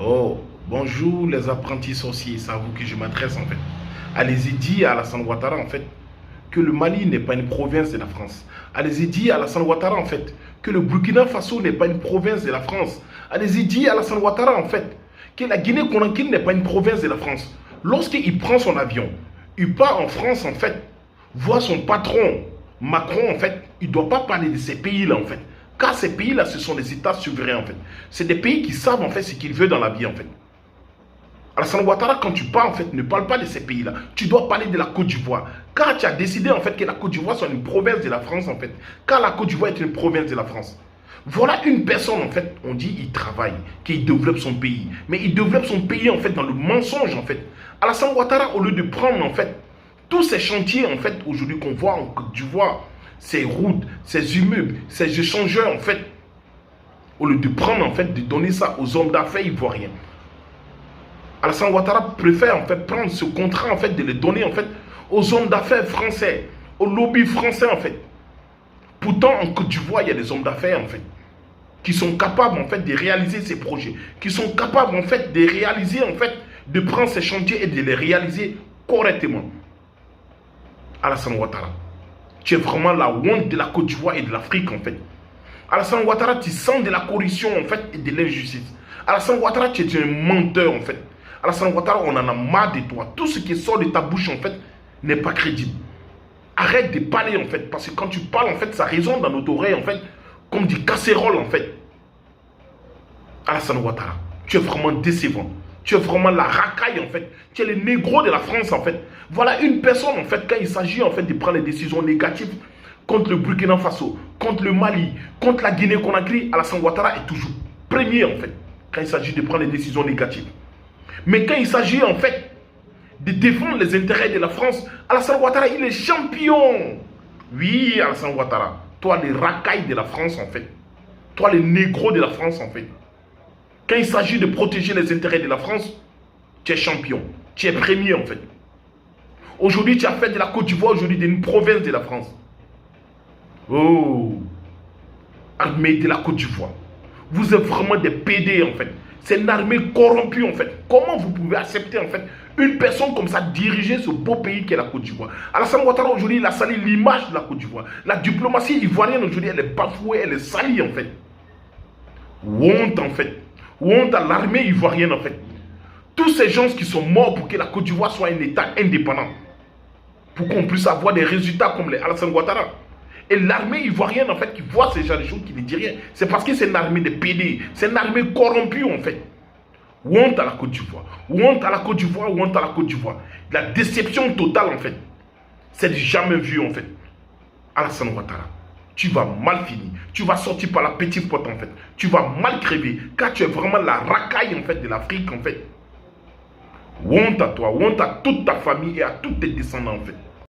Oh, bonjour les apprentis sorciers, c'est à vous que je m'adresse en fait. Allez-y dire à Alassane Ouattara en fait que le Mali n'est pas une province de la France. Allez-y dire à Alassane Ouattara en fait que le Burkina Faso n'est pas une province de la France. Allez-y dire à Alassane Ouattara en fait que la Guinée-Conakry n'est pas une province de la France. Lorsqu'il prend son avion, il part en France en fait, voir son patron Macron en fait, il ne doit pas parler de ces pays-là en fait. Car ces pays-là, ce sont des États souverains en fait. C'est des pays qui savent en fait ce qu'ils veulent dans la vie en fait. Alassane Ouattara, quand tu parles en fait, ne parle pas de ces pays-là. Tu dois parler de la Côte d'Ivoire. Car tu as décidé en fait que la Côte d'Ivoire soit une province de la France en fait. Car la Côte d'Ivoire est une province de la France. Voilà une personne en fait, on dit il travaille, qu'il développe son pays. Mais il développe son pays en fait dans le mensonge en fait. Alassane Ouattara, au lieu de prendre en fait tous ces chantiers en fait aujourd'hui qu'on voit en Côte d'Ivoire, ces routes, ces immeubles, ces échangeurs en fait, au lieu de prendre en fait, de donner ça aux hommes d'affaires ivoiriens. Alassane Ouattara préfère en fait prendre ce contrat en fait, de le donner en fait aux hommes d'affaires français, au lobby français en fait. Pourtant en Côte d'Ivoire, il y a des hommes d'affaires en fait qui sont capables en fait de réaliser ces projets, qui sont capables en fait de réaliser en fait, de prendre ces chantiers et de les réaliser correctement. Alassane Ouattara, tu es vraiment la honte de la Côte d'Ivoire et de l'Afrique en fait. Alassane Ouattara, tu sens de la corruption en fait et de l'injustice. Alassane Ouattara, tu es un menteur en fait. Alassane Ouattara, on en a marre de toi. Tout ce qui sort de ta bouche en fait n'est pas crédible. Arrête de parler en fait, parce que quand tu parles en fait, ça résonne dans notre oreille en fait, comme des casseroles en fait. Alassane Ouattara, tu es vraiment décevant. Tu es vraiment la racaille en fait. Tu es le négro de la France en fait. Voilà une personne en fait, quand il s'agit en fait de prendre des décisions négatives contre le Burkina Faso, contre le Mali, contre la Guinée-Conakry, Alassane Ouattara est toujours premier en fait, quand il s'agit de prendre des décisions négatives. Mais quand il s'agit en fait de défendre les intérêts de la France, Alassane Ouattara, il est champion. Oui, Alassane Ouattara, toi les racailles de la France en fait, toi les négros de la France en fait. Quand il s'agit de protéger les intérêts de la France, tu es champion, tu es premier en fait. Aujourd'hui, tu as fait de la Côte d'Ivoire aujourd'hui une province de la France. Oh, armée de la Côte d'Ivoire. Vous êtes vraiment des PD en fait. C'est une armée corrompue en fait. Comment vous pouvez accepter en fait une personne comme ça diriger ce beau pays qu'est la Côte d'Ivoire? Alassane Ouattara aujourd'hui, il a sali l'image de la Côte d'Ivoire. La diplomatie ivoirienne aujourd'hui, elle est bafouée, elle est salie en fait. Honte en fait. Honte à l'armée ivoirienne en fait. Tous ces gens qui sont morts pour que la Côte d'Ivoire soit un État indépendant. Pour qu'on puisse avoir des résultats comme les Alassane Ouattara. Et l'armée ivoirienne, en fait, qui voit ces gens de choses, qui ne dit rien, c'est parce que c'est une armée de PD, c'est une armée corrompue, en fait. Honte à la Côte d'Ivoire, honte à la Côte d'Ivoire, honte à la Côte d'Ivoire. La déception totale, en fait. C'est jamais vu, en fait. Alassane Ouattara, tu vas mal finir. Tu vas sortir par la petite porte, en fait. Tu vas mal crever, car tu es vraiment la racaille, en fait, de l'Afrique, en fait. Honte à toi, honte à toute ta famille et à tous tes descendants, en fait.